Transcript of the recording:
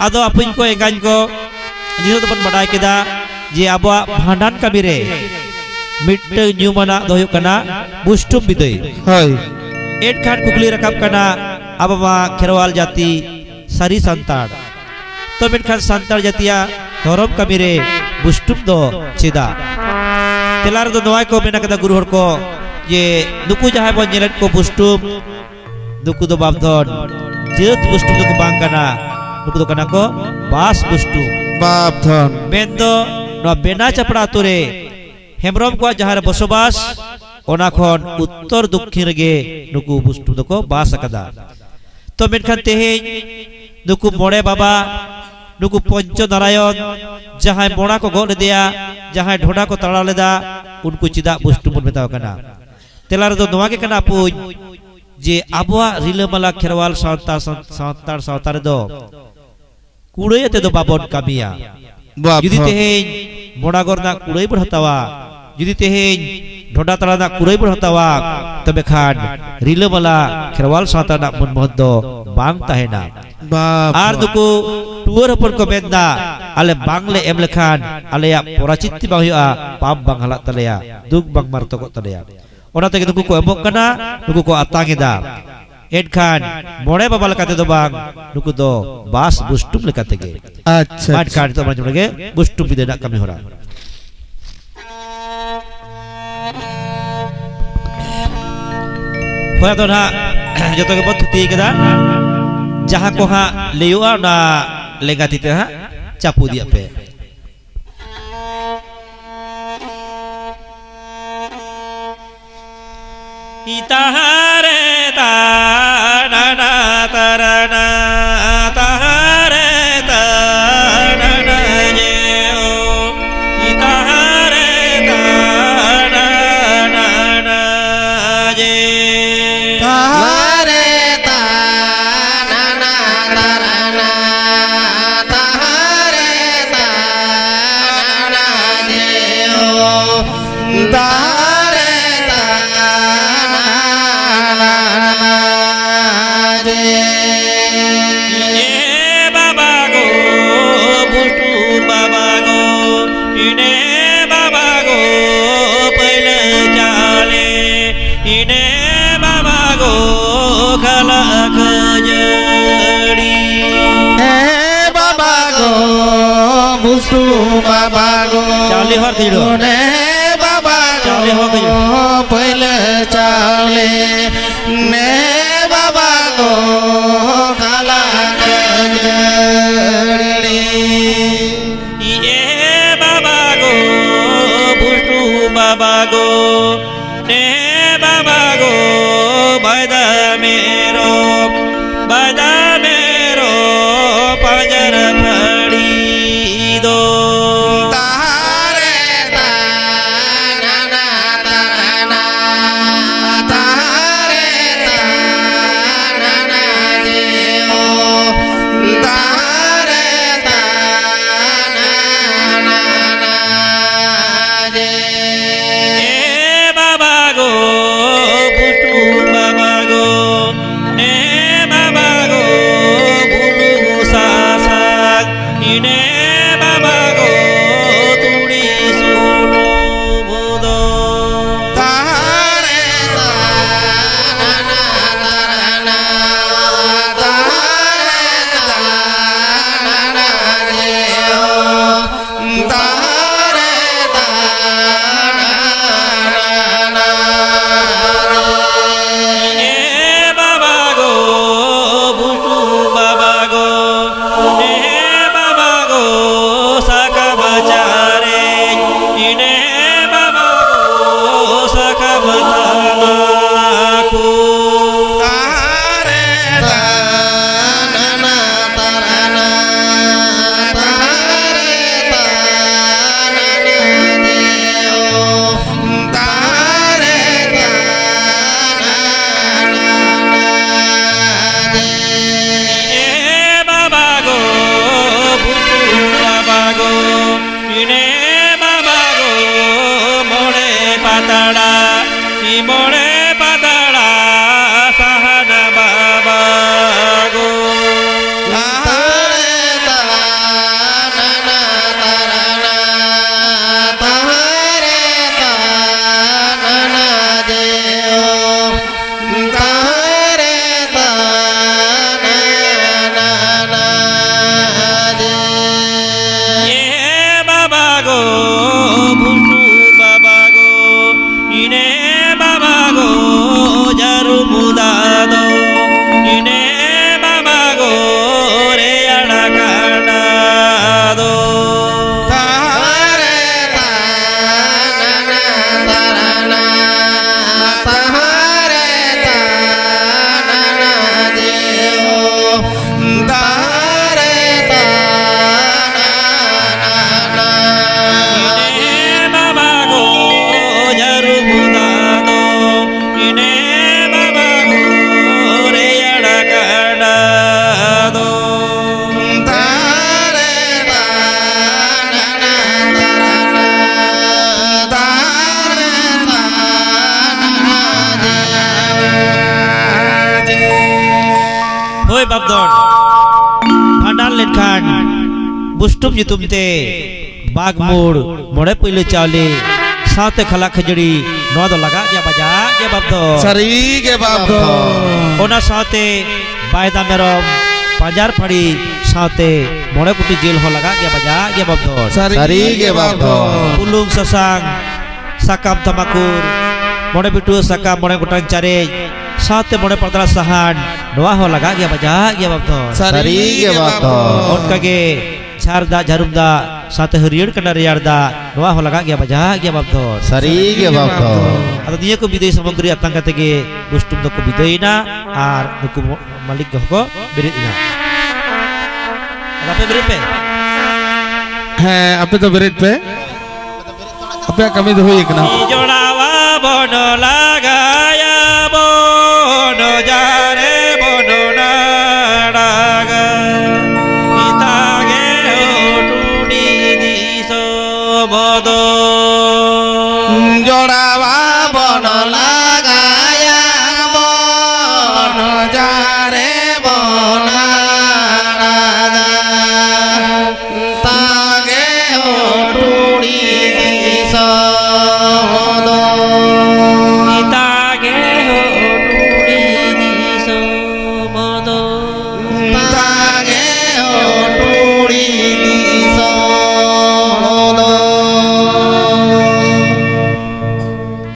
आदो अपन को एंगान को नियो तो बड़ाई केदा जे आबो भांडान कमी रे मिट न्यूमना दो हुयुग कना बुस्टुम बिदय हय एट खान कुकली रकाब कना आबा खेरवाल जाति सारी संताड़ तो मेनखान संताड़ जातिया धरम कमी रे बुस्टुम दो चेदा तेलार दो नवाय को मेना कदा गुरु हर को जे नुकु जहाय बन नेलेट को बुस्टुम नुकु दो बापधन जेत बुस्टुम दो बांग कना नुकु दो कना को बास बुस्टुम बापधन मेंदो नो बेना चपड़ा तुरे हेमरम को जहार बसोबास ओना खन उत्तर दक्षिण गे नुकु बुस्टुम दो को बास अकदा तो मेनखान तेहेज नुकु मोड़े बाबा नुकु पंच नारायण जहां मोड़ा को गोल दिया जहां ढोडा को तड़ा लेदा उनको चिदा बुस्टुम बन मेताव कना तेलार दो नोवा के कना पुज जे आबवा रिलमाला खेरवाल सावतार दो कुड़े ते दो बाबन कामिया जुदी तेहेज मोड़ा गोरना कुड़े बड़ हतावा जुदी तेहेज ढोडा तड़ा ना कुड़े बड़ हतावा तबे खान रिलमाला खेरवाल सावतार ना मन महत दो बांग ताहेना आर दुको टुअर हपन को मेंदा आले बांगले एम लेखान आलेया पोराचित्ति बांग हुआ पाप बांग हला तलेया दुख बांग मारतको तलेया ओना तेगे दुको को एमोक कना दुको को आतांगेदा एड खान मोड़े बाबा लेकाते दो बांग दुको दो बास बुस्टुम लेकाते गे अच्छा माट खान तो मन जुड़गे बुस्टुम बिदेना कमी होरा होया तो ना जतो के बहुत थुती केदा जहां को हा लेयुआ ना लेगा तीते हा चापू दिया पे इतारे ता ना ना तरना तारे ता ना ना जे ओ इतारे ता ना ना ना जे तारे ता ना ना तरना तारे ता ना ना जे ओ तारे ता बाबा गो चाले हर दिड़ो ने बाबा चाले हो गयो पहले चाले ने बाबा गो काला बाबा गो बुष्टु बाबा गो ने बाबा गो बदा मेरो पंजर फड़ी दो भांडान लेखान बुष्टुम जुतुमते बाग मोड़ मोड़े पहले चावले साथे खला खजड़ी नौ दो लगा गया बजा के बाप दो सरी के बाप दो ओना साथे बायदा मेरम पंजार फड़ी साथे मोड़े कुटी जेल हो लगा गया बजा के बाप दो सरी के बाप दो पुलुंग ससांग sakam tamakur मोड़े बिटू sakam मोड़े गुटांग चारे साथे मोड़े पतला सहान नवा हो लगा गया बजा गया बाप दो सरी के बाप दो उनका के झारदा झारुमदा साथे हरियर कना रियारदा नवा हो लगा गया बजा गया बाप दो सरी के बाप दो आता दिया को विदेश सामग्री अतंग कते के बुष्टुम दो को विदेयना आर नुकु मालिक को बिरिदना apa berit pe? Apa tu berit pe? Apa kami tu hui kena? Jodawa bono laga